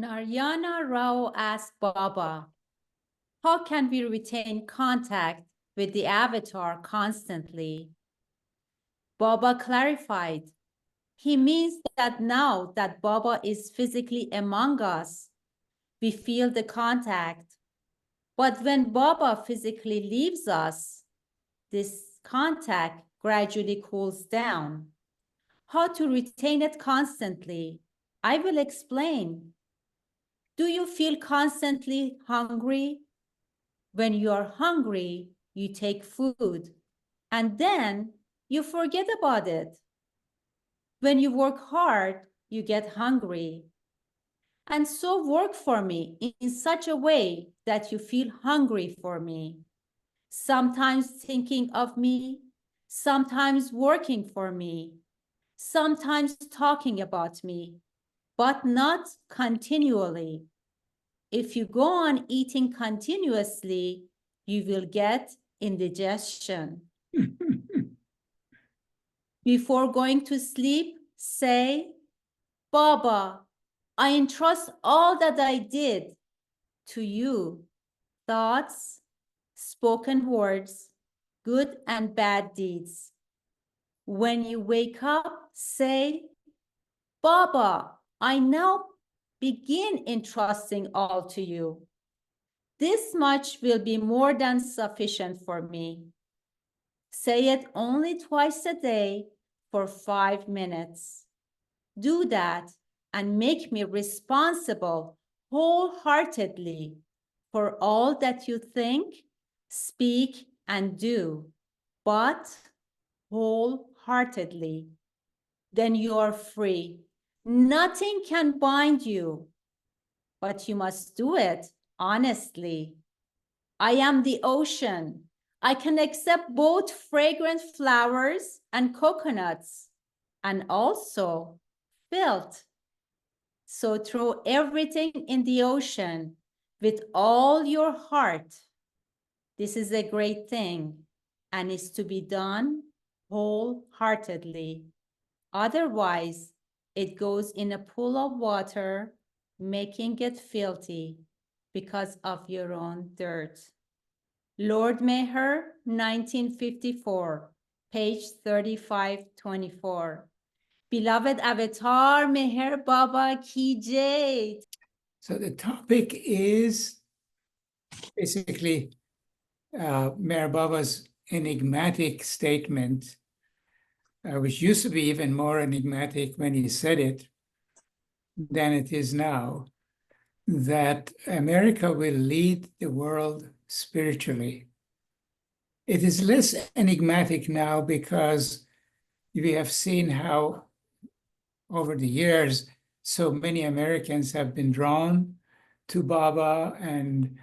Narayana Rao asked Baba, how can we retain contact with the avatar constantly? Baba clarified, he means that now that Baba is physically among us, we feel the contact. But when Baba physically leaves us, this contact gradually cools down. How to retain it constantly? I will explain. Do you feel constantly hungry? When you are hungry, you take food, and then you forget about it. When you work hard, you get hungry. And so work for me in such a way that you feel hungry for me. Sometimes thinking of me, sometimes working for me, sometimes talking about me, but not continually. If you go on eating continuously, you will get indigestion. Before going to sleep, say, Baba, I entrust all that I did to you, thoughts, spoken words, good and bad deeds. When you wake up, say, Baba, I now begin entrusting all to you. This much will be more than sufficient for me. Say it only twice a day for 5 minutes. Do that and make me responsible wholeheartedly for all that you think, speak, and do, but wholeheartedly. Then you are free. Nothing can bind you, but you must do it honestly. I am the ocean. I can accept both fragrant flowers and coconuts, and also filth. So throw everything in the ocean with all your heart. This is a great thing and is to be done wholeheartedly. Otherwise, it goes in a pool of water, making it filthy because of your own dirt. Lord Meher, 1954, page 3524. Beloved Avatar, Meher Baba Ki Jai. So the topic is basically Meher Baba's enigmatic statement, which used to be even more enigmatic when he said it than it is now, that America will lead the world spiritually. It is less enigmatic now because we have seen how over the years, so many Americans have been drawn to Baba, and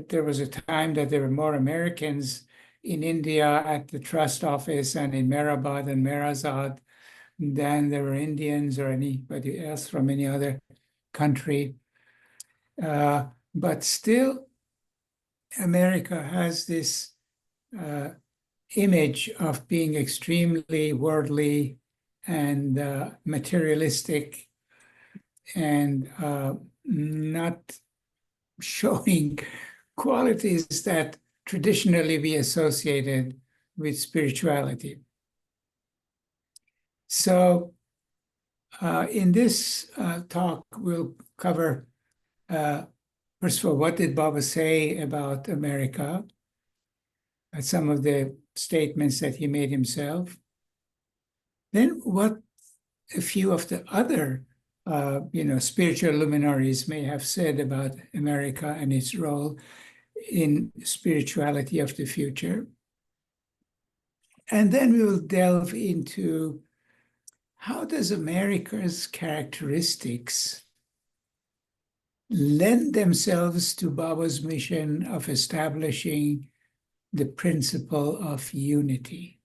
there was a time that there were more Americans in India at the trust office and in Mehrabad and Meherazad than there were Indians or anybody else from any other country. But still, America has this image of being extremely worldly and materialistic and not showing qualities that traditionally we associated with spirituality. So in this talk, we'll cover, first of all, what did Baba say about America? Some of the statements that he made himself. Then what a few of the other spiritual luminaries may have said about America and its role in spirituality of the future. And then we will delve into how does America's characteristics lend themselves to Baba's mission of establishing the principle of unity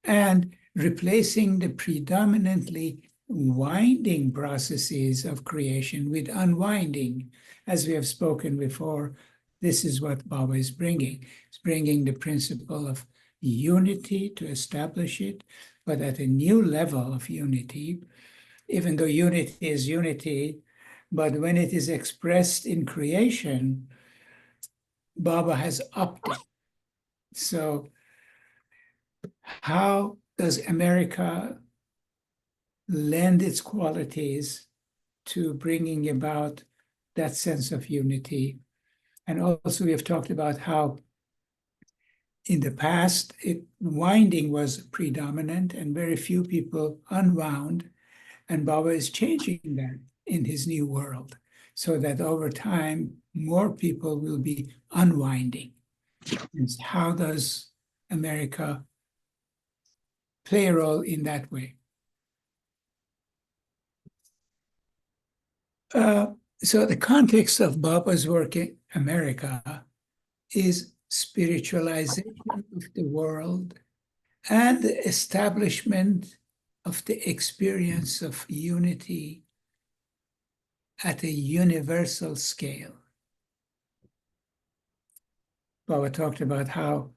and replacing the predominantly winding processes of creation with unwinding. As we have spoken before, this is what Baba is bringing. He's bringing the principle of unity to establish it, but at a new level of unity. Even though unity is unity, but when it is expressed in creation, Baba has upped it. So how does America lend its qualities to bringing about that sense of unity? And also we have talked about how in the past, winding was predominant and very few people unwound. And Baba is changing that in his new world so that over time, more people will be unwinding. And how does America play a role in that way? So the context of Baba's work in America is spiritualization of the world and the establishment of the experience of unity at a universal scale. Baba talked about how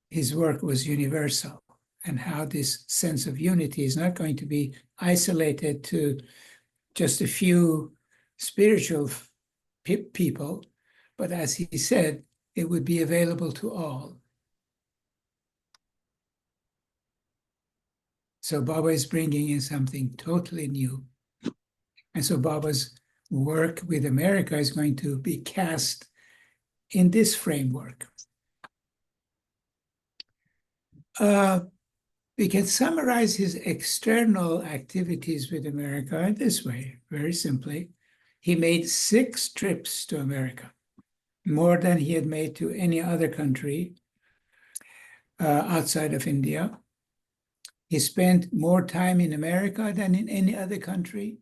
his work was universal and how this sense of unity is not going to be isolated to just a few spiritual people, but as he said, it would be available to all. So Baba is bringing in something totally new. And so Baba's work with America is going to be cast in this framework. We can summarize his external activities with America this way, very simply. He made 6 trips to America, more than he had made to any other country outside of India. He spent more time in America than in any other country,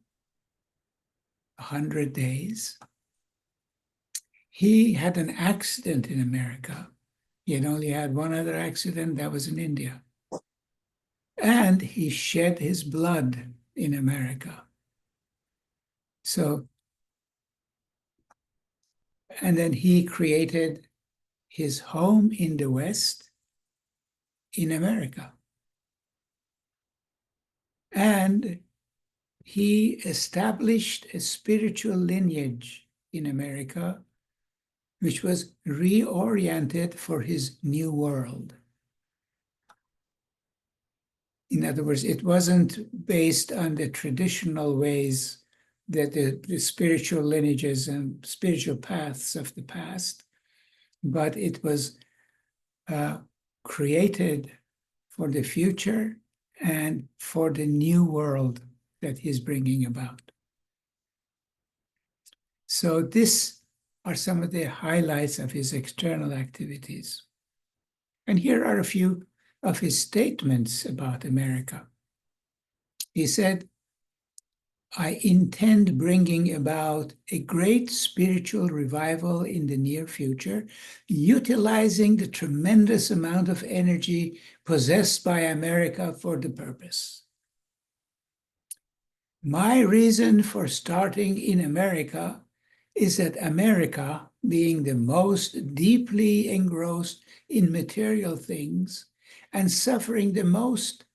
100 days. He had an accident in America. He had only had one other accident, that was in India. And he shed his blood in America. So, and then he created his home in the West in America. And he established a spiritual lineage in America, which was reoriented for his new world. In other words, it wasn't based on the traditional ways that the spiritual lineages and spiritual paths of the past, but it was created for the future and for the new world that he's bringing about. So these are some of the highlights of his external activities. And here are a few of his statements about America. He said, I intend bringing about a great spiritual revival in the near future, utilizing the tremendous amount of energy possessed by America for the purpose. My reason for starting in America is that America, being the most deeply engrossed in material things and suffering the most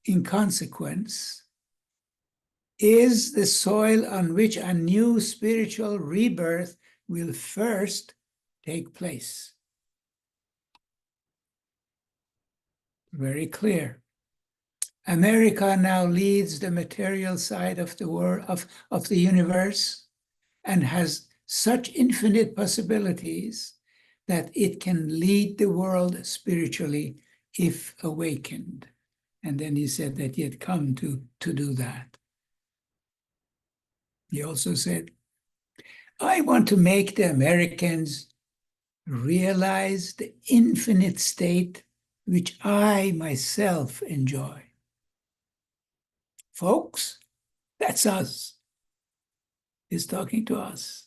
in consequence, is the soil on which a new spiritual rebirth will first take place. Very clear. America now leads the material side of the world, of the universe, and has such infinite possibilities that it can lead the world spiritually if awakened. And then he said that he had come to do that. He also said, I want to make the Americans realize the infinite state which I myself enjoy. Folks, that's us. He's talking to us.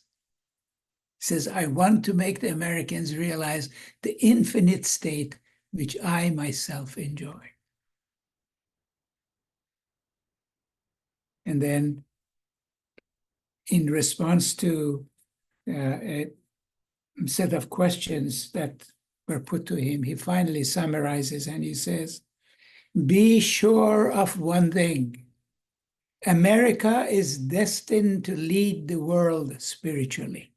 He says, I want to make the Americans realize the infinite state which I myself enjoy. And then in response to a set of questions that were put to him, he finally summarizes and he says, be sure of one thing. America is destined to lead the world spiritually.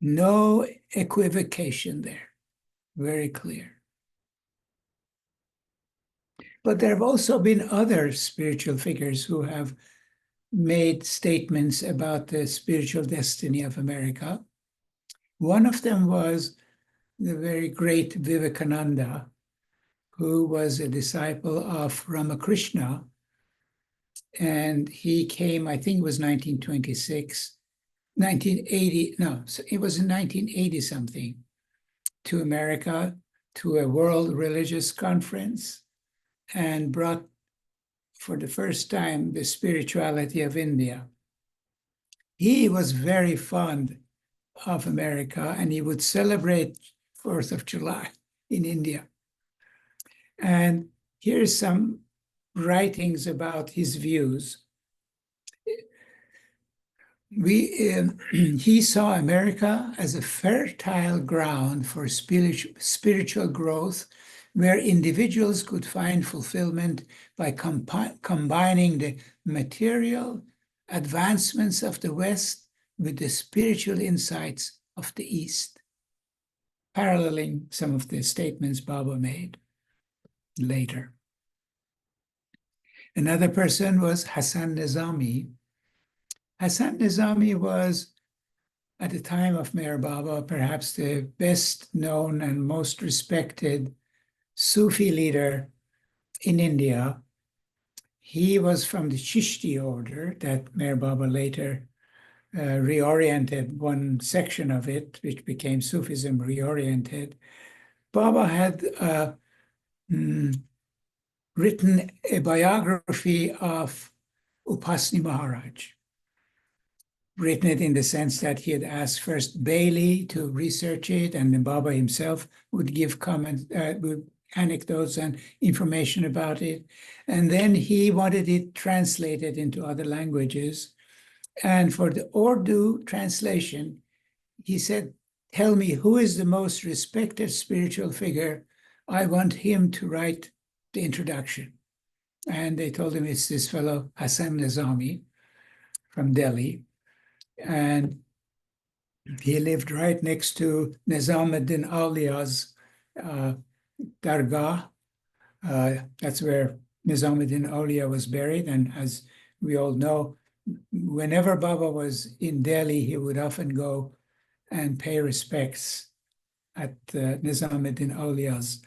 No equivocation there. Very clear. But there have also been other spiritual figures who have made statements about the spiritual destiny of America. One of them was the very great Vivekananda, who was a disciple of Ramakrishna. And he came, I think it was 1926, 1980, no, it was in 1980 something, to America, to a world religious conference, and brought for the first time the spirituality of India. He was very fond of America, and he would celebrate 4th of July in India. And here's some writings about his views. He saw America as a fertile ground for spiritual growth, where individuals could find fulfillment by combining the material advancements of the West with the spiritual insights of the East, paralleling some of the statements Baba made later. Another person was Hassan Nizami. Hassan Nizami was, at the time of Meher Baba, perhaps the best known and most respected Sufi leader in India. He was from the Chishti order that Meher Baba later reoriented one section of it, which became Sufism reoriented. Baba had written a biography of Upasni Maharaj, written it in the sense that he had asked first Bailey to research it, and then Baba himself would give comments, anecdotes and information about it. And then he wanted it translated into other languages. And for the Urdu translation, he said, "Tell me, who is the most respected spiritual figure? I want him to write the introduction." And they told him it's this fellow, Hassan Nizami from Delhi. And he lived right next to Nizamuddin Aulia's Dargah. That's where Nizamuddin Aulia was buried. And as we all know, whenever Baba was in Delhi, he would often go and pay respects at Nizamuddin Aulia's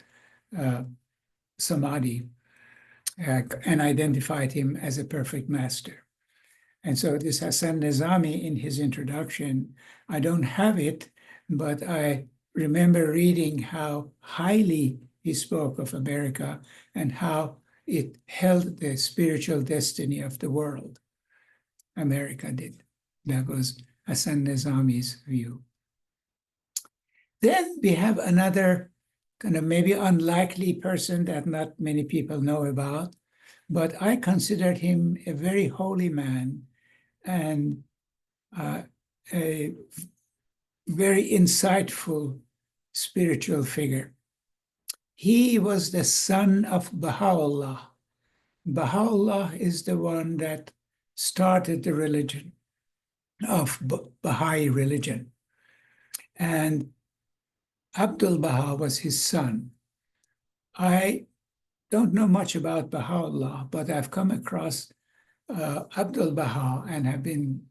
samadhi and identified him as a perfect master. And so this Hassan Nizami, in his introduction, I don't have it, but I remember reading how highly he spoke of America and how it held the spiritual destiny of the world. America did. That was Hassan Nizami's view. Then we have another kind of maybe unlikely person that not many people know about, but I considered him a very holy man and a very insightful spiritual figure. He was the son of Baha'u'llah. Baha'u'llah is the one that started the religion of Baha'i religion. And Abdul Baha was his son. I don't know much about Baha'u'llah, but I've come across Abdul Baha and have been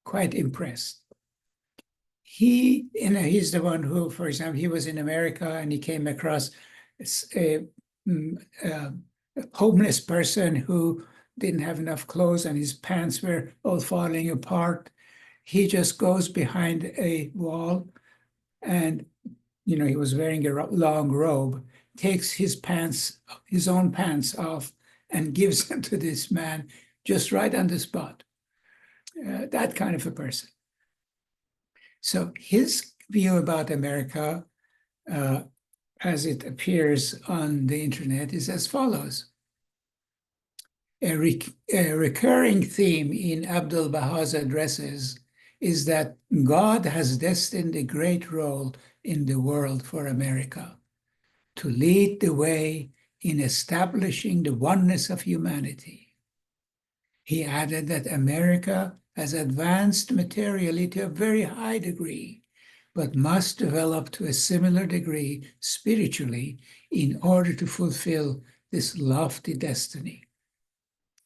quite impressed. He's the one who, for example, he was in America and he came across a homeless person who didn't have enough clothes and his pants were all falling apart. He just goes behind a wall and, he was wearing a long robe, takes his own pants off and gives them to this man just right on the spot. That kind of a person. So his view about America, as it appears on the internet, is as follows. A recurring theme in Abdul Baha's addresses is that God has destined a great role in the world for America, to lead the way in establishing the oneness of humanity. He added that America has advanced materially to a very high degree, but must develop to a similar degree spiritually in order to fulfill this lofty destiny.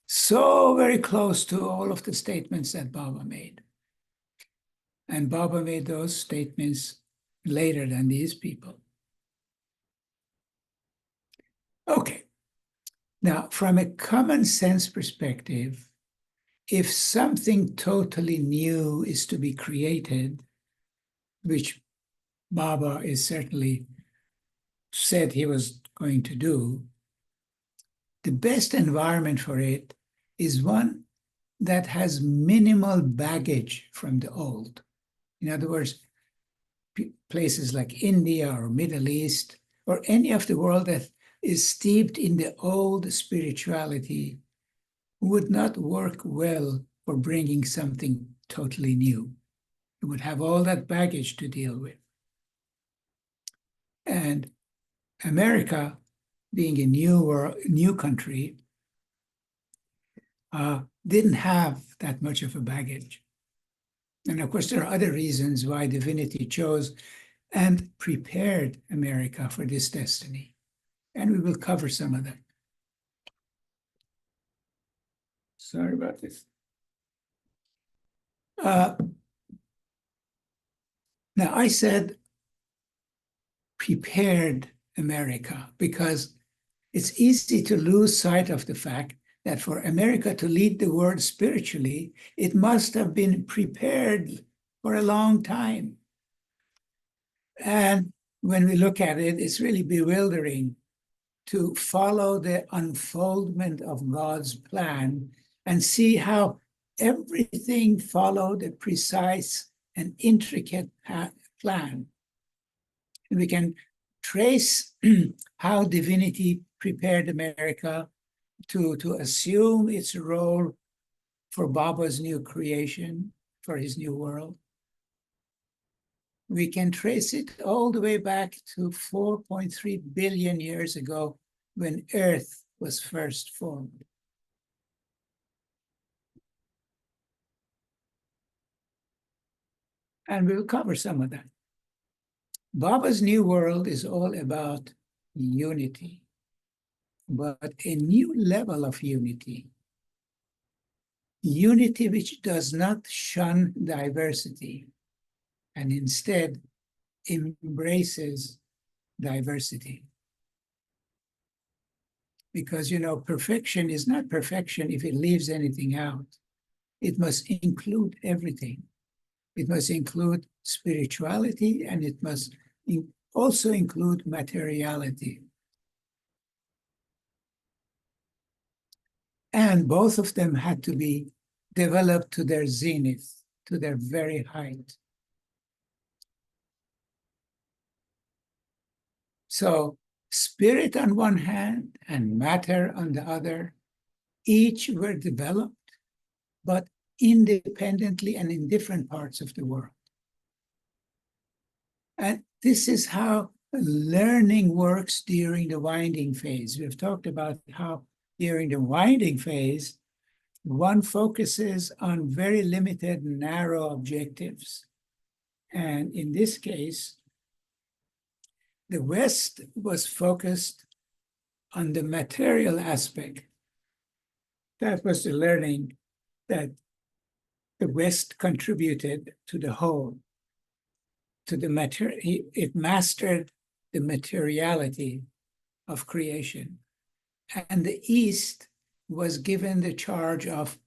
So very close to all of the statements that Baba made. And Baba made those statements later than these people. Okay. Now, from a common sense perspective, if something totally new is to be created, which Baba is certainly said he was going to do, the best environment for it is one that has minimal baggage from the old. In other words, places like India or Middle East or any of the world that is steeped in the old spirituality would not work well for bringing something totally new. It would have all that baggage to deal with. And America, being a new country, didn't have that much of a baggage. And of course, there are other reasons why divinity chose and prepared America for this destiny. And we will cover some of them. Sorry about this. Now, I said prepared America because it's easy to lose sight of the fact that for America to lead the world spiritually, it must have been prepared for a long time. And when we look at it, it's really bewildering to follow the unfoldment of God's plan and see how everything followed a precise and intricate plan. And we can trace how divinity prepared America to assume its role for Baba's new creation, for his new world. We can trace it all the way back to 4.3 billion years ago when Earth was first formed. And we'll cover some of that. Baba's new world is all about unity, but a new level of unity. Unity which does not shun diversity and instead embraces diversity. Because, perfection is not perfection if it leaves anything out. It must include everything. It must include spirituality, and it must also include materiality. And both of them had to be developed to their zenith, to their very height. So spirit on one hand and matter on the other, each were developed, but independently and in different parts of the world. And this is how learning works during the winding phase. We've talked about how during the winding phase, one focuses on very limited, narrow objectives. And in this case, the West was focused on the material aspect. That was the learning that the West contributed to the whole, to the matter. It mastered the materiality of creation. And the East was given the charge of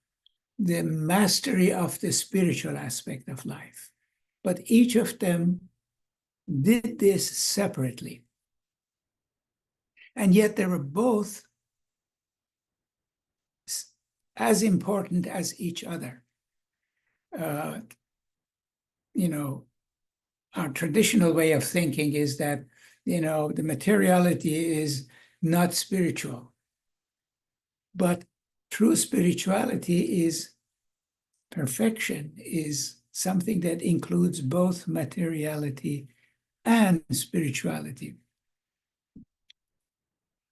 the mastery of the spiritual aspect of life. But each of them did this separately. And yet they were both as important as each other. Our traditional way of thinking is that, the materiality is not spiritual. But true spirituality is perfection, is something that includes both materiality and spirituality.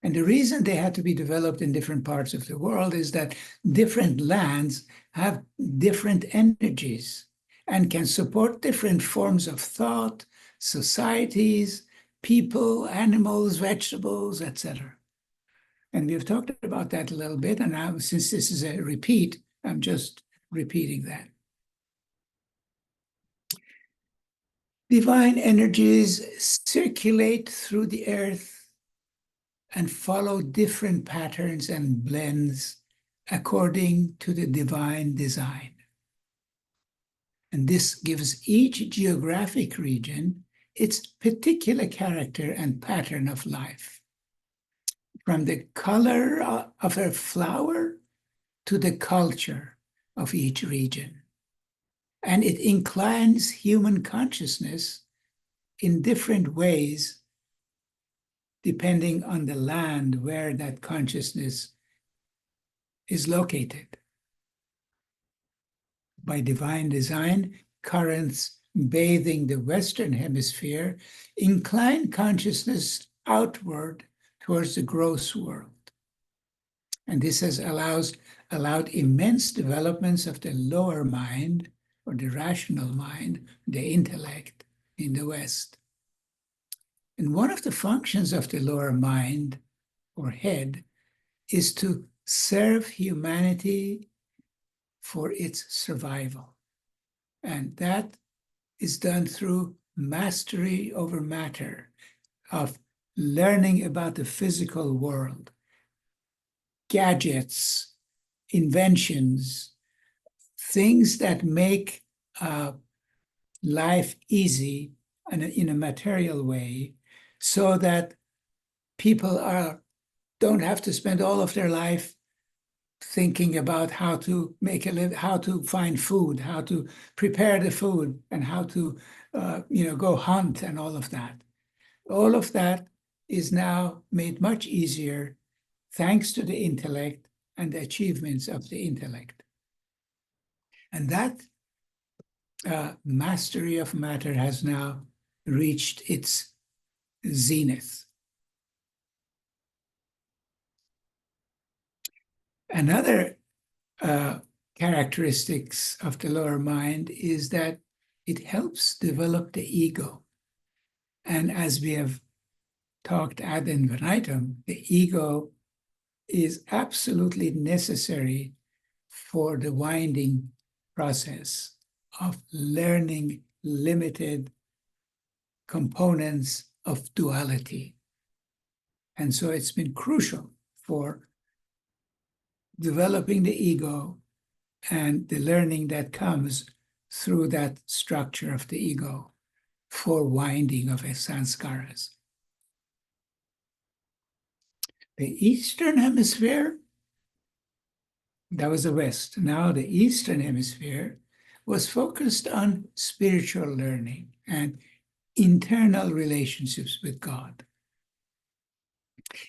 And the reason they had to be developed in different parts of the world is that different lands have different energies and can support different forms of thought, societies, people, animals, vegetables, etc. And we've talked about that a little bit. And now, since this is a repeat, I'm just repeating that. Divine energies circulate through the earth and follow different patterns and blends according to the divine design. And this gives each geographic region its particular character and pattern of life. From the color of a flower to the culture of each region. And it inclines human consciousness in different ways depending on the land where that consciousness is located. By divine design, currents bathing the Western Hemisphere incline consciousness outward towards the gross world. And this has allowed immense developments of the lower mind, or the rational mind, the intellect in the West. And one of the functions of the lower mind, or head, is to serve humanity for its survival. And that is done through mastery over matter, of learning about the physical world, gadgets, inventions, things that make life easy in a material way, so that people don't have to spend all of their life thinking about how to make a living, how to find food, how to prepare the food, and how to go hunt and all of that. All of that is now made much easier thanks to the intellect and the achievements of the intellect. And that mastery of matter has now reached its zenith. Another characteristics of the lower mind is that it helps develop the ego. And as we have talked ad infinitum, the ego is absolutely necessary for the winding process of learning limited components of duality. And so it's been crucial for developing the ego and the learning that comes through that structure of the ego for winding of sanskaras. The Eastern Hemisphere, that was the West. Now the Eastern Hemisphere was focused on spiritual learning and internal relationships with God.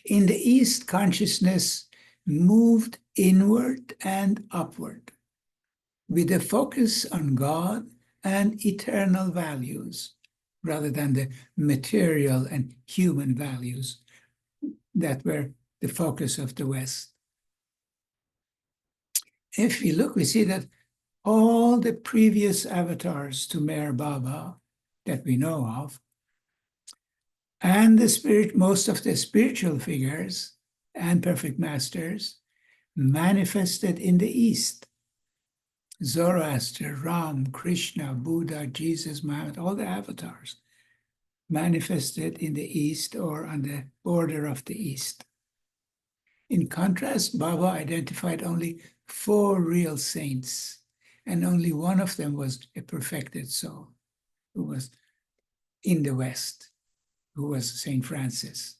In the East, consciousness moved inward and upward with a focus on God and eternal values rather than the material and human values that were the focus of the West. If we look, we see that all the previous avatars to Meher Baba that we know of, and most of the spiritual figures and perfect masters manifested in the East. Zoroaster, Ram, Krishna, Buddha, Jesus, Muhammad, all the avatars manifested in the East or on the border of the East. In contrast, Baba identified only 4 real saints, and only one of them was a perfected soul who was in the West, who was Saint Francis.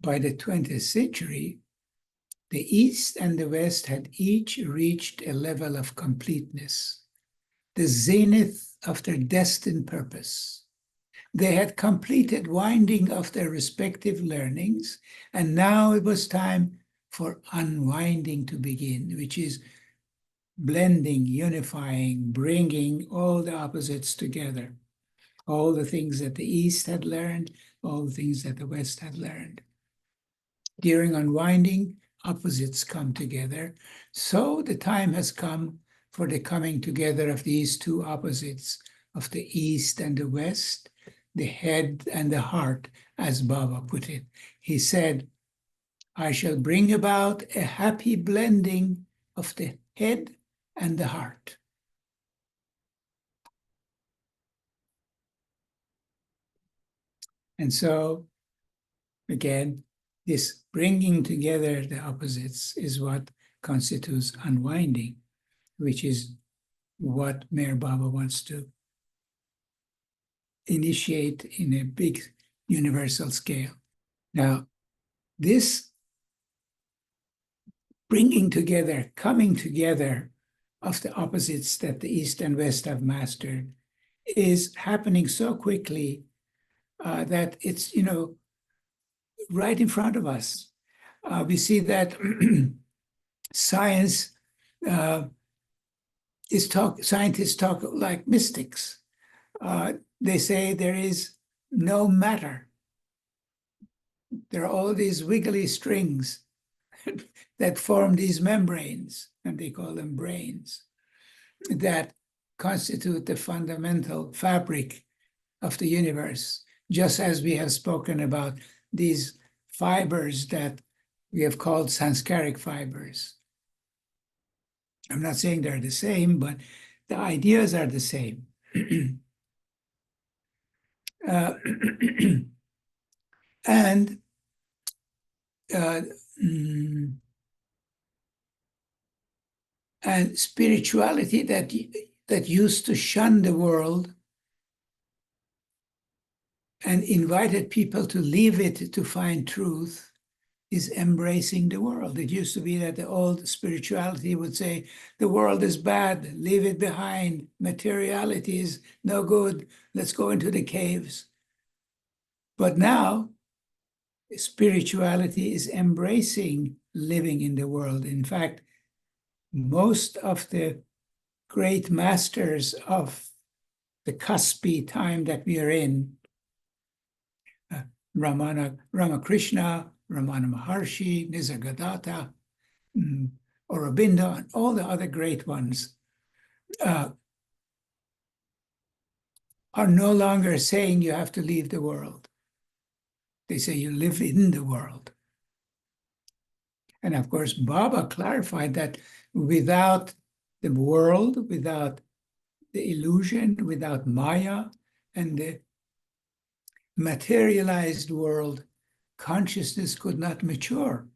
By the 20th century, the East and the West had each reached a level of completeness, the zenith of their destined purpose. They had completed winding of their respective learnings, and now it was time for unwinding to begin, which is blending, unifying, bringing all the opposites together. all the things that the East had learned, all the things that the West had learned. During unwinding, opposites come together. So the time has come for the coming together of these two opposites, of the East and the West, the head and the heart, as Baba put it. He said, I shall bring about a happy blending of the head and the heart. And so, again, this bringing together the opposites is what constitutes unwinding, which is what Meher Baba wants to initiate in a big universal scale. Now, this bringing together, coming together of the opposites that the East and West have mastered is happening so quickly that it's, right in front of us. We see that scientists talk like mystics. They say there is no matter. There are all these wiggly strings that form these membranes, and they call them brains, that constitute the fundamental fabric of the universe, just as we have spoken about these fibers that we have called sanskaric fibers. I'm not saying they're the same, but the ideas are the same. And spirituality that used to shun the world and invited people to leave it to find truth is embracing the world. It used to be that the old spirituality would say, the world is bad, leave it behind, materiality is no good, let's go into the caves. But now, spirituality is embracing living in the world. In fact, most of the great masters of the cuspy time that we are in, Ramakrishna, Ramana Maharshi, Nisargadatta, Aurobindo, and all the other great ones are no longer saying you have to leave the world. They say you live in the world. And of course, Baba clarified that without the world, without the illusion, without Maya and the materialized world, consciousness could not mature,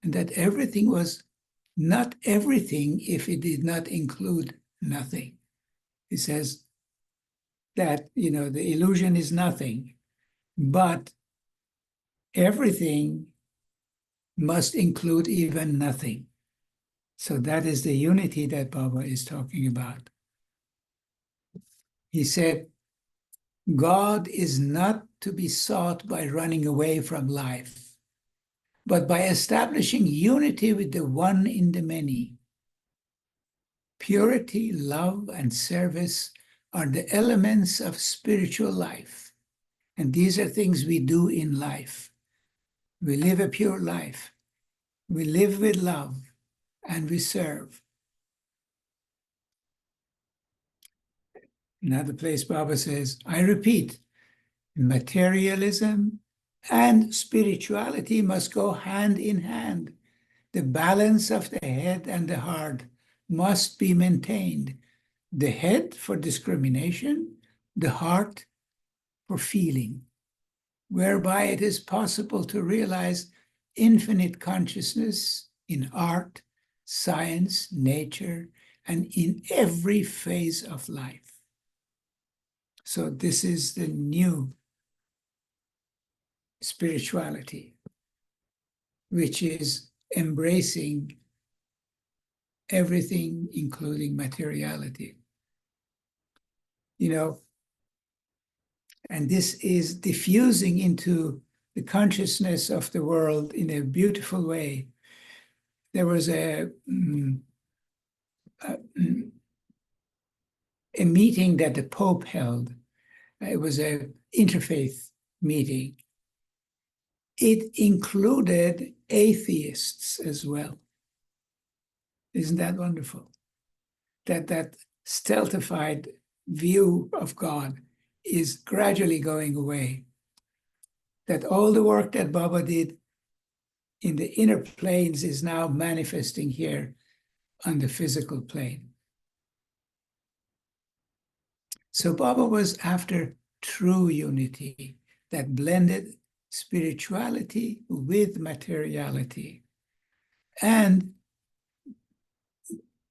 and that everything was not everything if it did not include nothing. He says that, the illusion is nothing, but everything must include even nothing. So that is the unity that Baba is talking about. He said, God is not to be sought by running away from life, but by establishing unity with the one in the many. Purity, love, and service are the elements of spiritual life. And these are things we do in life. We live a pure life. We live with love, and we serve. Another place, Baba says, I repeat, materialism and spirituality must go hand in hand. The balance of the head and the heart must be maintained. The head for discrimination, the heart for feeling, whereby it is possible to realize infinite consciousness in art, science, nature, and in every phase of life. So this is the new spirituality, which is embracing everything, including materiality. And this is diffusing into the consciousness of the world in a beautiful way. There was a meeting that the Pope held, It was an interfaith meeting. It included atheists as well. Isn't that wonderful? That stultified view of God is gradually going away. That all the work that Baba did in the inner planes is now manifesting here on the physical plane. So Baba was after true unity that blended spirituality with materiality. And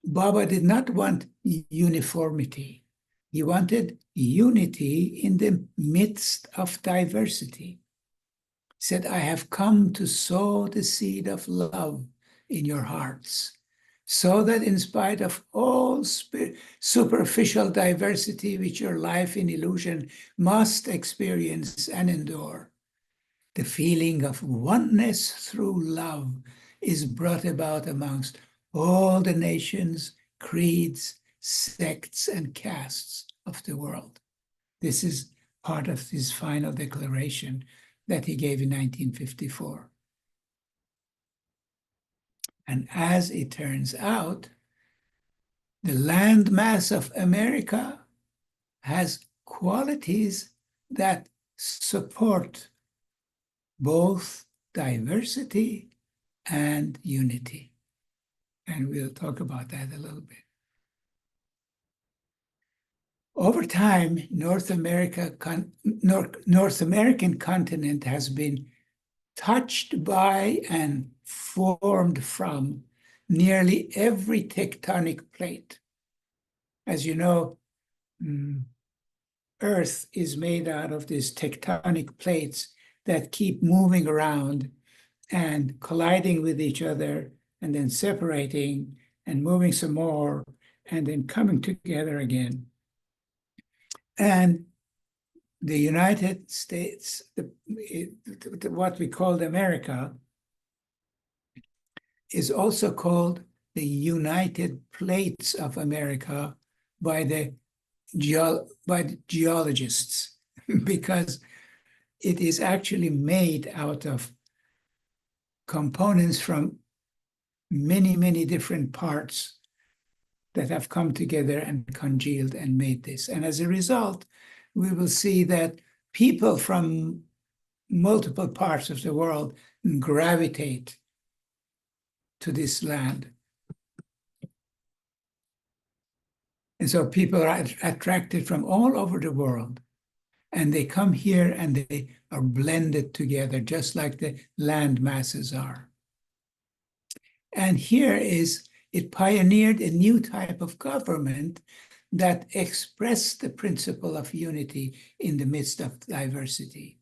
Baba did not want uniformity. He wanted unity in the midst of diversity. He said, I have come to sow the seed of love in your hearts, so that in spite of all superficial diversity which your life in illusion must experience and endure, the feeling of oneness through love is brought about amongst all the nations, creeds, sects, and castes of the world. This is part of his final declaration that he gave in 1954. And as it turns out, the landmass of America has qualities that support both diversity and unity. And we'll talk about that a little bit. Over time, North American continent has been touched by and formed from nearly every tectonic plate. As you know, Earth is made out of these tectonic plates that keep moving around and colliding with each other and then separating and moving some more and then coming together again. And the United States, what we called America, is also called the United Plates of America by the geologists, because it is actually made out of components from many, many different parts that have come together and congealed and made this. And as a result, we will see that people from multiple parts of the world gravitate to this land. And so people are attracted from all over the world, and they come here and they are blended together, just like the land masses are. And here it pioneered a new type of government that expressed the principle of unity in the midst of diversity.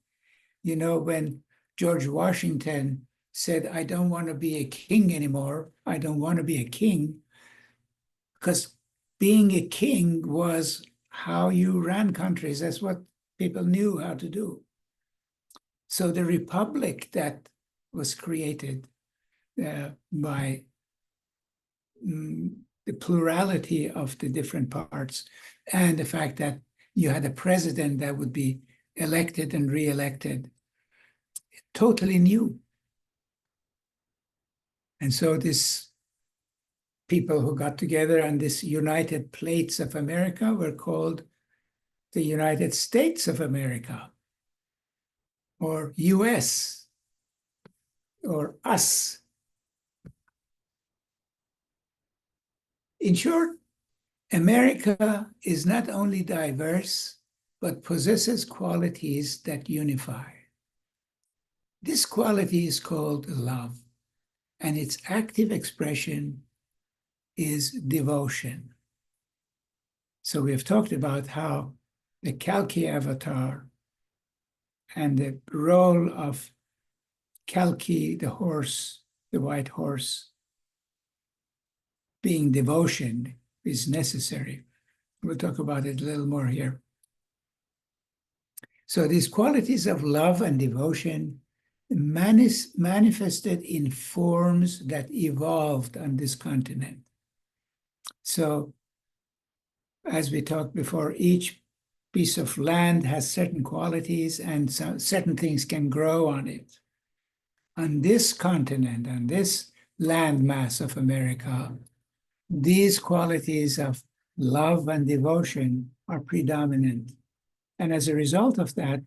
You know, when George Washington said, I don't want to be a king anymore, I don't want to be a king, because being a king was how you ran countries. That's what people knew how to do. So the republic that was created by the plurality of the different parts, and the fact that you had a president that would be elected and re-elected, totally new. And so this people who got together on this United Plates of America were called the United States of America, or US, or us. In short, America is not only diverse, but possesses qualities that unify. This quality is called love, and its active expression is devotion. So we have talked about how the Kalki avatar and the role of Kalki, the horse, the white horse, being devotion is necessary. We'll talk about it a little more here. So these qualities of love and devotion manifested in forms that evolved on this continent. So as we talked before, each piece of land has certain qualities and certain things can grow on it. On this continent, on this landmass of America, these qualities of love and devotion are predominant. And as a result of that,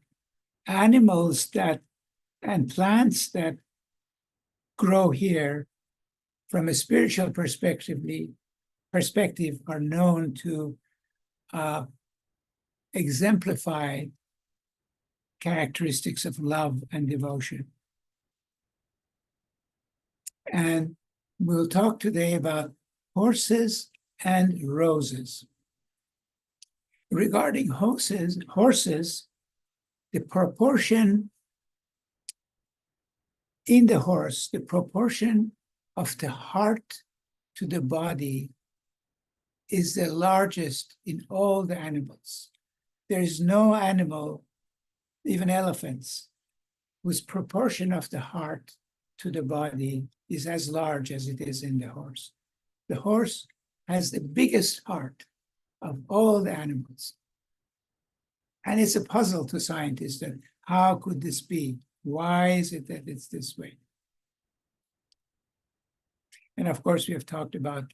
animals that and plants that grow here from a spiritual perspective are known to exemplify characteristics of love and devotion. And we'll talk today about horses and roses. Regarding horses, the proportion in the horse, the proportion of the heart to the body is the largest in all the animals. There is no animal, even elephants, whose proportion of the heart to the body is as large as it is in the horse. The horse has the biggest heart of all the animals. And it's a puzzle to scientists that how could this be? Why is it that it's this way? And of course, we have talked about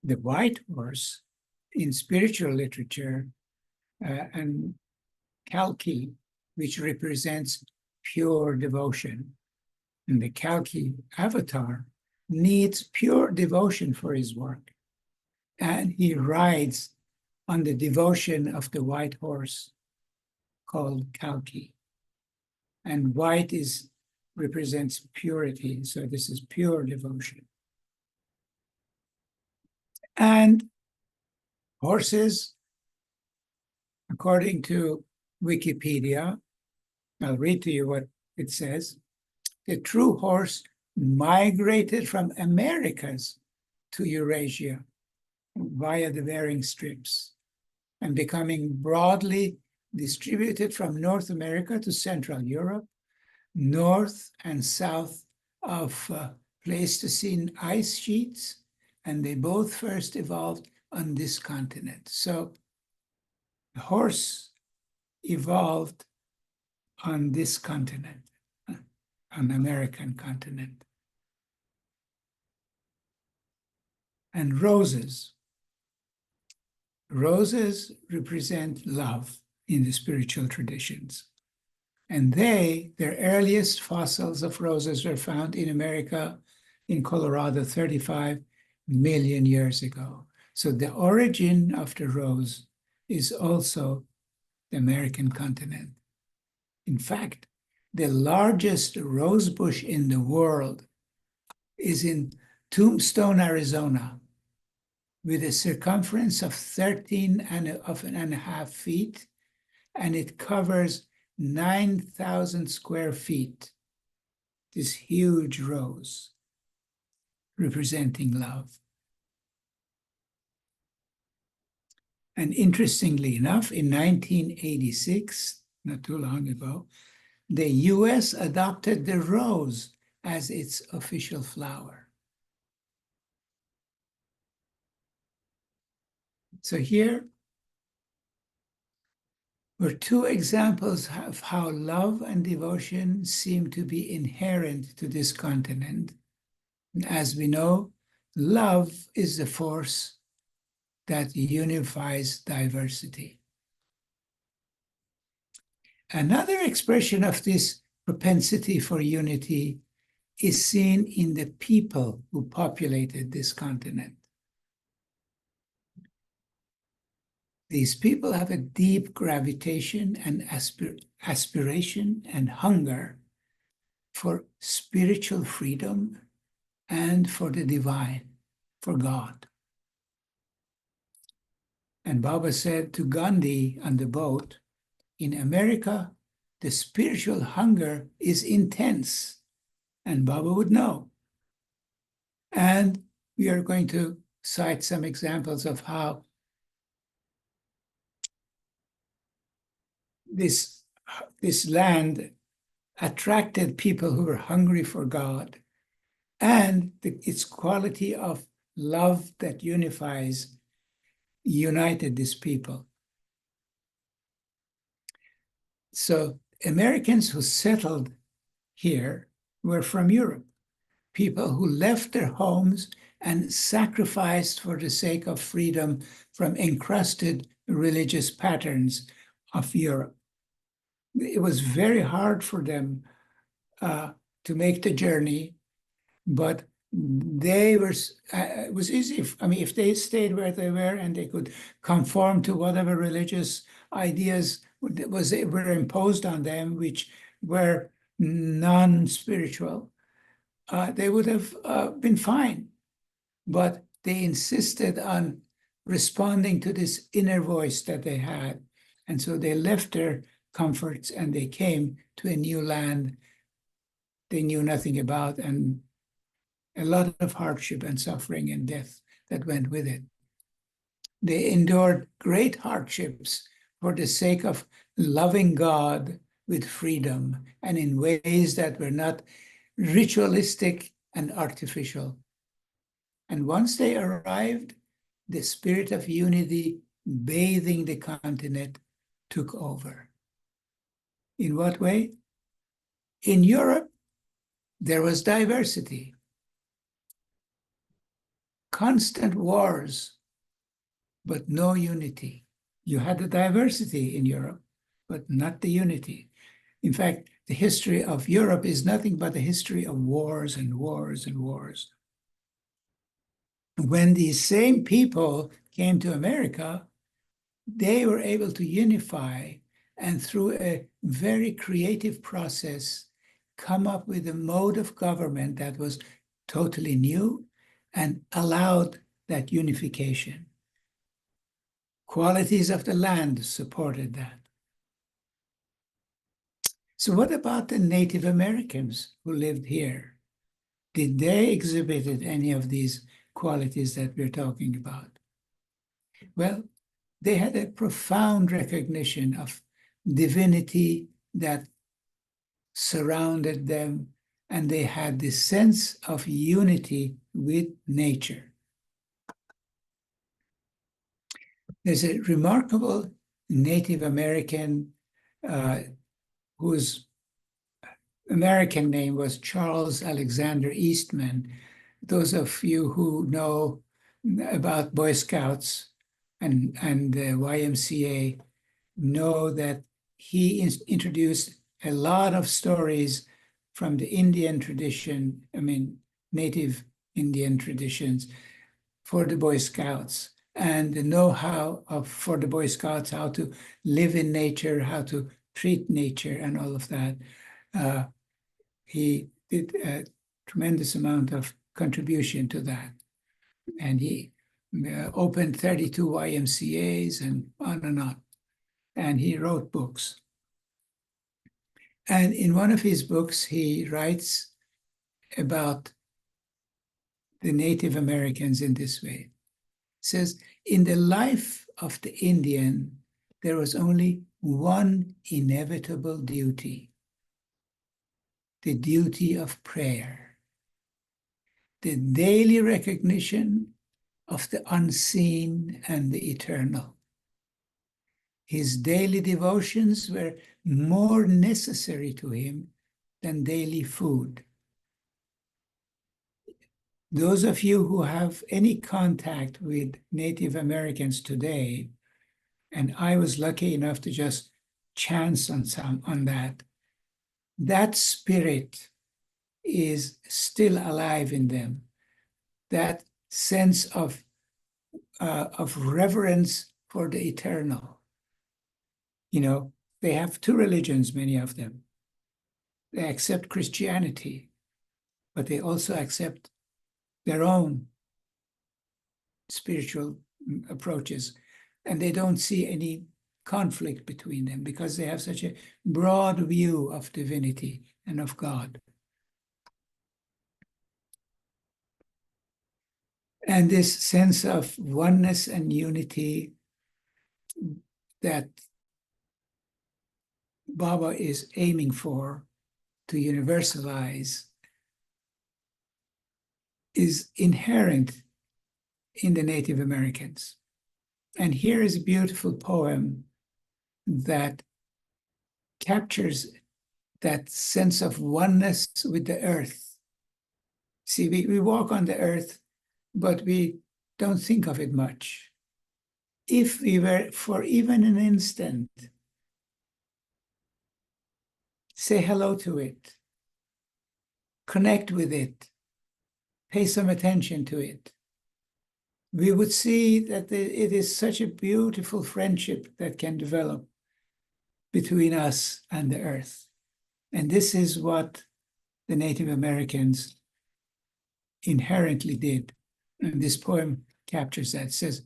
the white horse in spiritual literature and Kalki, which represents pure devotion. And the Kalki avatar needs pure devotion for his work. And he rides on the devotion of the white horse called Kalki. And white represents purity, so this is pure devotion. And horses, according to Wikipedia, I'll read to you what it says. The true horse migrated from Americas to Eurasia via the Bering Strips and becoming broadly distributed from North America to Central Europe, north and south of Pleistocene ice sheets, and they both first evolved on this continent. So the horse evolved on this continent, on the American continent. And roses. Roses represent love in the spiritual traditions. And their earliest fossils of roses were found in America, in Colorado, 35 million years ago. So the origin of the rose is also the American continent. In fact, the largest rose bush in the world is in Tombstone, Arizona, with a circumference of 13.5 feet, and it covers 9,000 square feet. This huge rose representing love. And interestingly enough, in 1986, not too long ago, the US adopted the rose as its official flower. So here were two examples of how love and devotion seem to be inherent to this continent. And as we know, love is the force that unifies diversity. Another expression of this propensity for unity is seen in the people who populated this continent. These people have a deep gravitation and aspiration and hunger for spiritual freedom and for the divine, for God. And Baba said to Gandhi on the boat, in America, the spiritual hunger is intense, and Baba would know. And we are going to cite some examples of how this land attracted people who were hungry for God, and its quality of love that unifies united this people. So Americans who settled here were from Europe, people who left their homes and sacrificed for the sake of freedom from encrusted religious patterns of Europe. It was very hard for them to make the journey, but they were, it was easy. I mean, if they stayed where they were and they could conform to whatever religious ideas were imposed on them, which were non-spiritual, they would have been fine. But they insisted on responding to this inner voice that they had. And so they left their comforts and they came to a new land they knew nothing about, and a lot of hardship and suffering and death that went with it. They endured great hardships for the sake of loving God with freedom and in ways that were not ritualistic and artificial. And once they arrived, the spirit of unity bathing the continent took over. In what way? In Europe, there was diversity, constant wars, but no unity. You had the diversity in Europe, but not the unity. In fact, the history of Europe is nothing but a history of wars and wars and wars. When these same people came to America, they were able to unify and through a very creative process come up with a mode of government that was totally new and allowed that unification. Qualities of the land supported that. So what about the Native Americans who lived here? Did they exhibit any of these qualities that we're talking about? Well, they had a profound recognition of divinity that surrounded them, and they had this sense of unity with nature. There's a remarkable Native American whose American name was Charles Alexander Eastman. Those of you who know about Boy Scouts and the YMCA know that he introduced a lot of stories from the Indian tradition, Native Indian traditions for the Boy Scouts, and the know-how for the Boy Scouts, how to live in nature, how to treat nature and all of that. He did a tremendous amount of contribution to that. And he opened 32 YMCAs and on and on. And he wrote books. And in one of his books, he writes about the Native Americans in this way. He says, in the life of the Indian, there was only one inevitable duty, the duty of prayer, the daily recognition of the unseen and the eternal. His daily devotions were more necessary to him than daily food. Those of you who have any contact with Native Americans today, and I was lucky enough to just chance on that spirit is still alive in them. That sense of reverence for the eternal. You know, they have two religions, many of them. They accept Christianity, but they also accept their own spiritual approaches. And they don't see any conflict between them because they have such a broad view of divinity and of God. And this sense of oneness and unity that Baba is aiming for to universalize is inherent in the Native Americans. And here is a beautiful poem that captures that sense of oneness with the earth. See, we walk on the earth, but we don't think of it much. If we were, for even an instant, say hello to it, connect with it, pay some attention to it, we would see that it is such a beautiful friendship that can develop between us and the earth. And this is what the Native Americans inherently did. And this poem captures that. It says,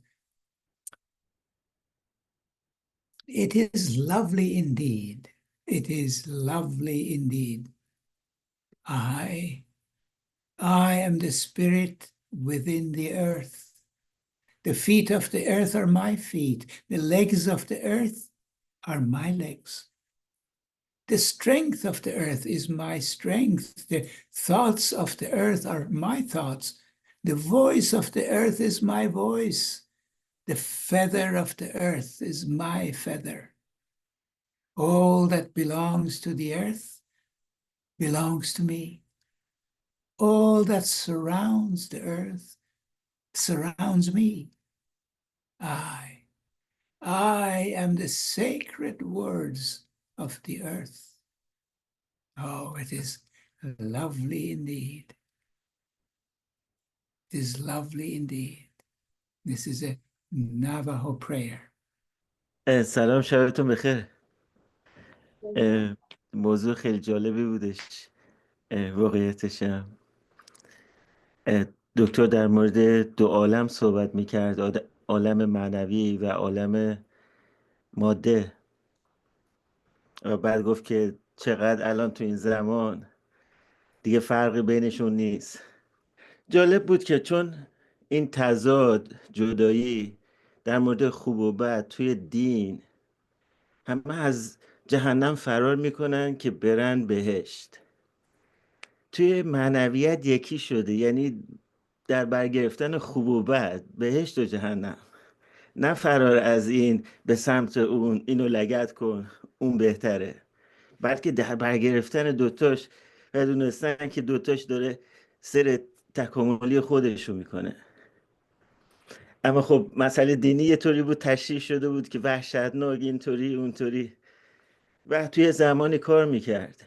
"It is lovely indeed. It is lovely indeed. I am the spirit within the earth. The feet of the earth are my feet. The legs of the earth are my legs. The strength of the earth is my strength. The thoughts of the earth are my thoughts. The voice of the earth is my voice. The feather of the earth is my feather. All that belongs to the earth belongs to me. All that surrounds the earth surrounds me. I am the sacred words of the earth." Oh, it is lovely indeed. It is lovely indeed. This is a Navajo prayer. سلام، شبتون بخیر. موضوع خیلی جالبی بودش. واقعیتشم دکتر در مورد دو عالم صحبت میکرد، عالم معنوی و عالم ماده، و بعد گفت که چقدر الان تو این زمان دیگه فرقی بینشون نیست. جالب بود که چون این تضاد، جدایی در مورد خوب و بد توی دین، همه از جهنم فرار میکنن که برن بهشت. توی معنویت یکی شده، یعنی در برگرفتن خوب و بد، بهشت و جهنم. نه فرار از این به سمت اون، اینو لگد کن اون بهتره، بلکه در برگرفتن دوتاش و دونستن که دوتاش داره سر تکاملی خودشو میکنه. اما خب مسئله دینی یه طوری بود تشریح شده بود که وحشتناک، اینطوری اونطوری، و توی زمانی کار میکرد.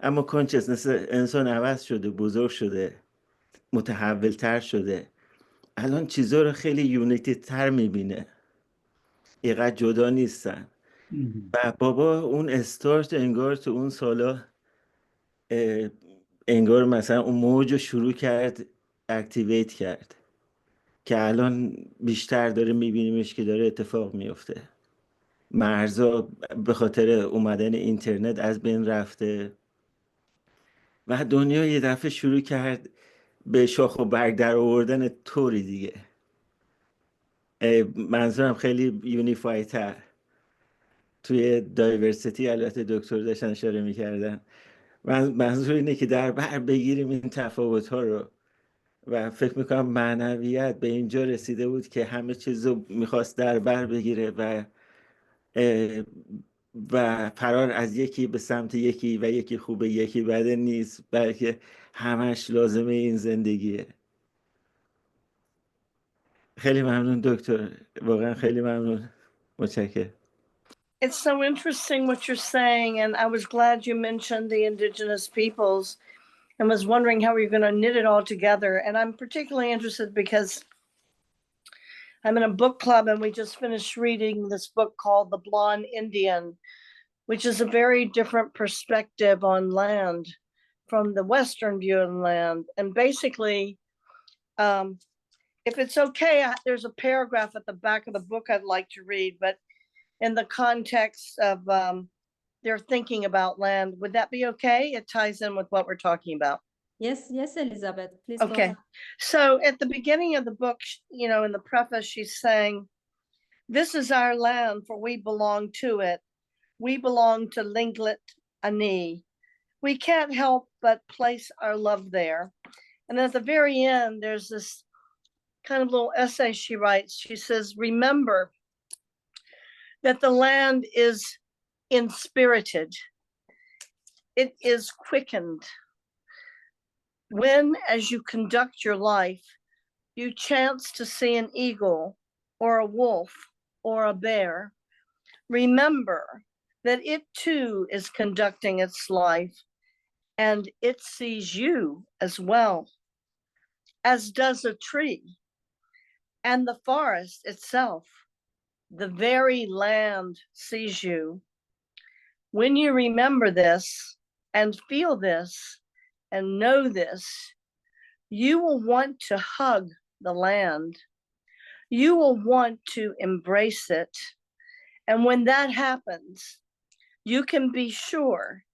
اما کانشسنس انسان عوض شده، بزرگ شده، متحول تر شده، الان چیزا رو خیلی یونیتی تر میبینه، اینقدر جدا نیستن. و بابا اون استارت انگار تو اون سالا، انگار مثلا اون موج رو شروع کرد اکتیویت کرد که الان بیشتر داره میبینیمش که داره اتفاق میفته. مرزا به خاطر اومدن اینترنت از بین رفته و دنیا یه دفعه شروع کرد به شاخ و برگ در آوردن طوری دیگه. منظورم خیلی یونیفای تر. توی دایورسیتی البته دکتر داشتن اشاره میکردن. منظور اینه که در بر بگیریم این تفاوت ها رو، و فکر میکنم معنویت به اینجا رسیده بود که همه چیز رو میخواست در بر بگیره و فرار از یکی به سمت یکی، و یکی خوبه یکی بده نیست، بلکه همش لازمه این زندگیه. خیلی ممنون دکتر، واقعا خیلی ممنون، متشکرم. It's so interesting what you're saying, and I was glad you mentioned the indigenous peoples and was wondering how you're going to knit it all together. And I'm particularly interested because I'm in a book club and we just finished reading this book called The Blonde Indian, which is a very different perspective on land from the Western view of land. And basically, if it's okay, there's a paragraph at the back of the book I'd like to read, but in the context of their thinking about land, would that be okay? It ties in with what we're talking about. Yes, Elizabeth, please. Okay. Go. So at the beginning of the book, you know, in the preface, she's saying, "This is our land, for we belong to it. We belong to Linglet Ani. We can't help but place our love there." And at the very end, there's this kind of little essay she writes. She says, "Remember that the land is inspirited. It is quickened. When, as you conduct your life, you chance to see an eagle or a wolf or a bear, remember that it too is conducting its life, and it sees you as well, as does a tree and the forest itself. The very land sees you. When you remember this and feel this and know this, you will want to hug the land. You will want to embrace it. And when that happens, you can be sure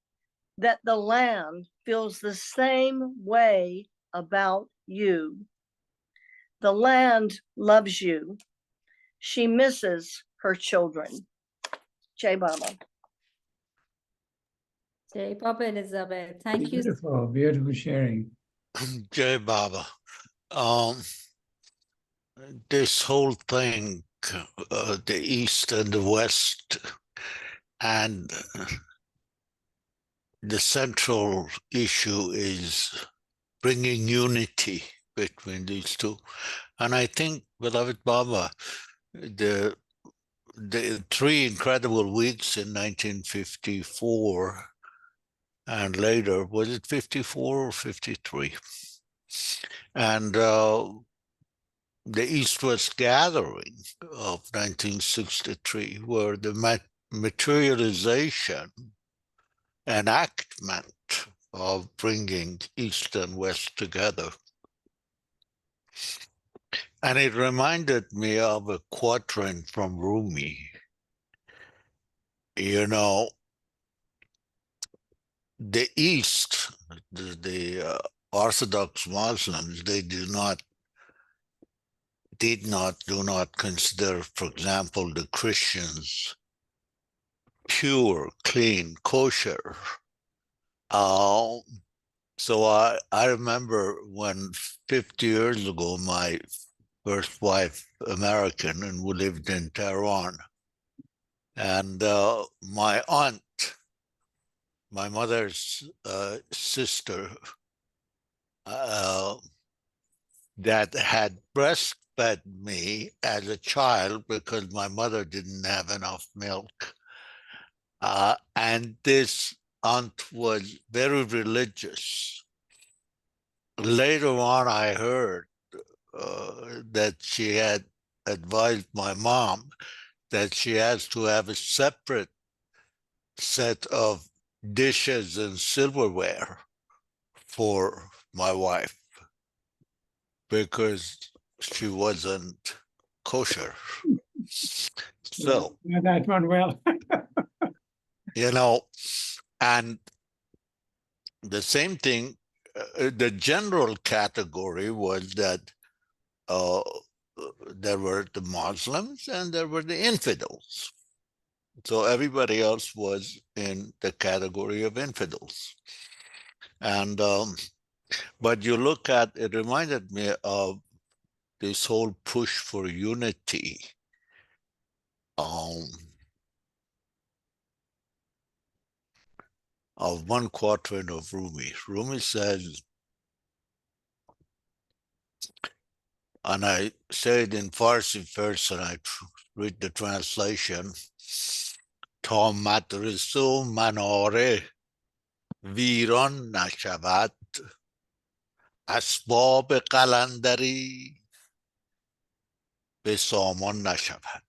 that the land feels the same way about you. The land loves you. She misses her children. Jai Baba. Jai Baba Elizabeth. Thank you. Beautiful, beautiful sharing. Jai Baba. This whole thing, the East and the West, and the central issue is bringing unity between these two. And I think, beloved Baba, the 3 incredible weeks in 1954 and later, was it 54 or 53? And the East-West Gathering of 1963, where the materialization, enactment of bringing East and West together. And it reminded me of a quatrain from Rumi. You know, the East, the Orthodox Muslims, they do not consider, for example, the Christians pure, clean, kosher. So I remember when 50 years ago, my first wife, American, and we lived in Tehran. And my aunt, my mother's sister, that had breastfed me as a child because my mother didn't have enough milk. And this aunt was very religious. Later on, I heard that she had advised my mom that she has to have a separate set of dishes and silverware for my wife because she wasn't kosher. So, Yeah, that one well. you know, and the same thing, the general category was that there were the Muslims and there were the infidels. So everybody else was in the category of infidels. And, but you look at, it reminded me of this whole push for unity. Of one quatrain of Rumi. Rumi says, and I say it in Farsi first, and I read the translation. Ta madrisu manare viran nashavat asbab qalandari be saman nashavat.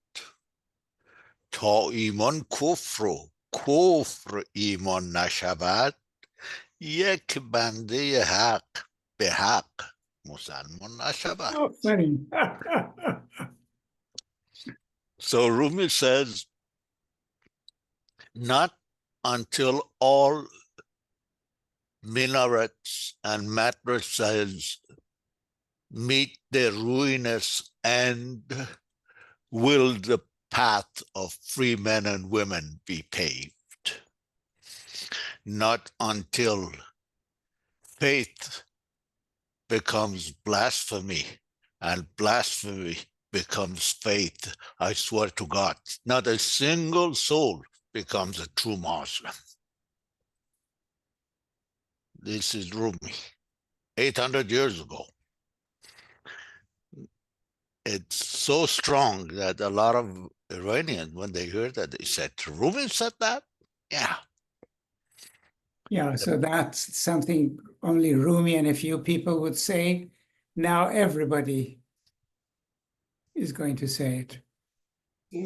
Ta iman kufru iman nashavat yek bande haq be haq musalman nashavat. Oh, funny. So Rumi says, not until all minarets and madrasas meet their ruinous end will the path of free men and women be paved. Not until faith becomes blasphemy and blasphemy becomes faith. I swear to God, not a single soul becomes a true master. This is Rumi, 800 years ago. It's so strong that a lot of Iranians, when they heard that, they said, Rumi said that? Yeah. Yeah, so that's something only Rumi and a few people would say. Now everybody is going to say it.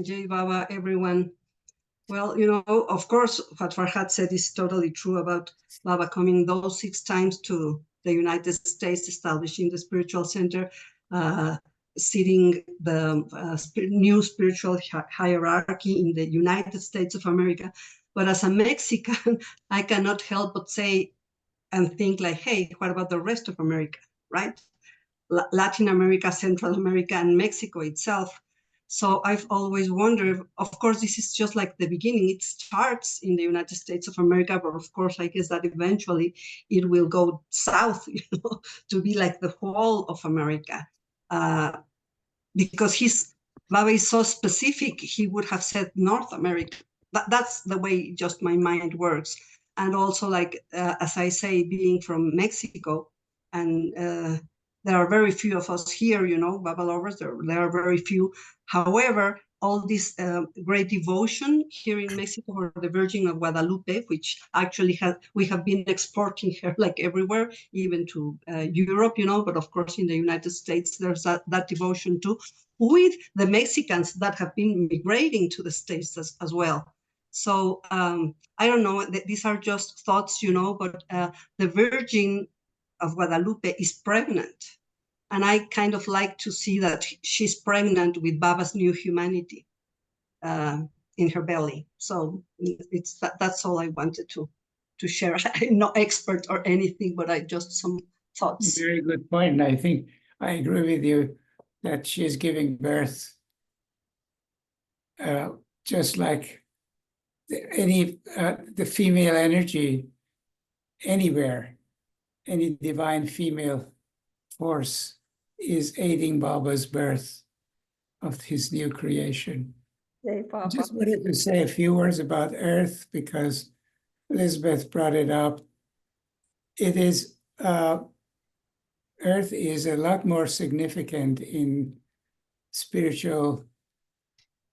Jai Baba, everyone. Well, you know, of course, what Farhad said is totally true about Baba coming those 6 times to the United States, establishing the spiritual center, setting the new spiritual hierarchy in the United States of America. But as a Mexican, I cannot help but say and think like, hey, what about the rest of America, right? Latin America, Central America, and Mexico itself. So I've always wondered, of course, this is just like the beginning. It starts in the United States of America, but of course, I guess that eventually it will go south, you know, to be like the whole of America. Because Baba is so specific, he would have said North America. That's the way just my mind works. And also, like, as I say, being from Mexico, and there are very few of us here, you know, Baba lovers, there are very few. However, all this great devotion here in Mexico for the Virgin of Guadalupe, which actually we have been exporting her like everywhere, even to Europe, you know, but of course in the United States, there's that devotion too, with the Mexicans that have been migrating to the States as well. So I don't know, these are just thoughts, you know, but the Virgin of Guadalupe is pregnant. And I kind of like to see that she's pregnant with Baba's new humanity in her belly. So that's all I wanted to share. I'm no expert or anything, but I just some thoughts. Very good point. And I think I agree with you that she is giving birth just like the female energy anywhere, any divine female force is aiding Baba's birth of his new creation. Hey, I just wanted to say a few words about Earth because Elizabeth brought it up. It is, Earth is a lot more significant in spiritual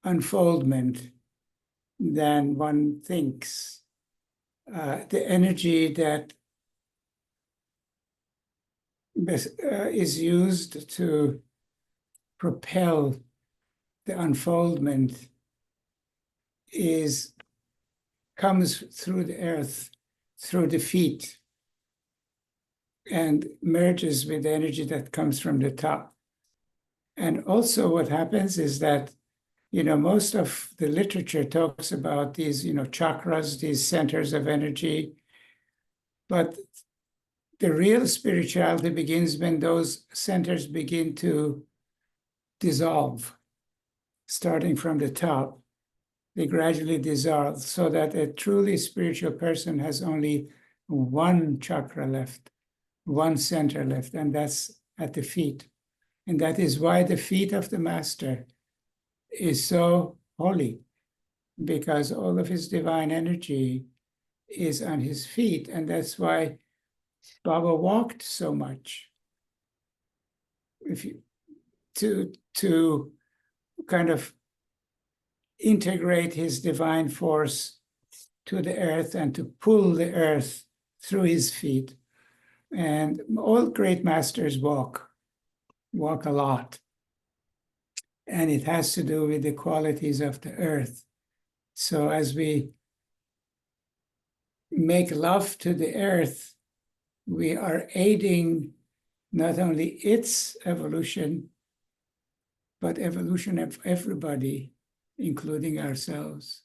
unfoldment than one thinks. The energy that is used to propel the unfoldment comes through the earth, through the feet, and merges with the energy that comes from the top. And also what happens is that, you know, most of the literature talks about these, you know, chakras, these centers of energy, but the real spirituality begins when those centers begin to dissolve, starting from the top. They gradually dissolve so that a truly spiritual person has only one chakra left, one center left, and that's at the feet. And that is why the feet of the master is so holy, because all of his divine energy is on his feet. And that's why Baba walked so much. To kind of integrate his divine force to the earth and to pull the earth through his feet. And all great masters walk a lot. And it has to do with the qualities of the earth. So as we make love to the earth, we are aiding not only its evolution, but evolution of everybody, including ourselves.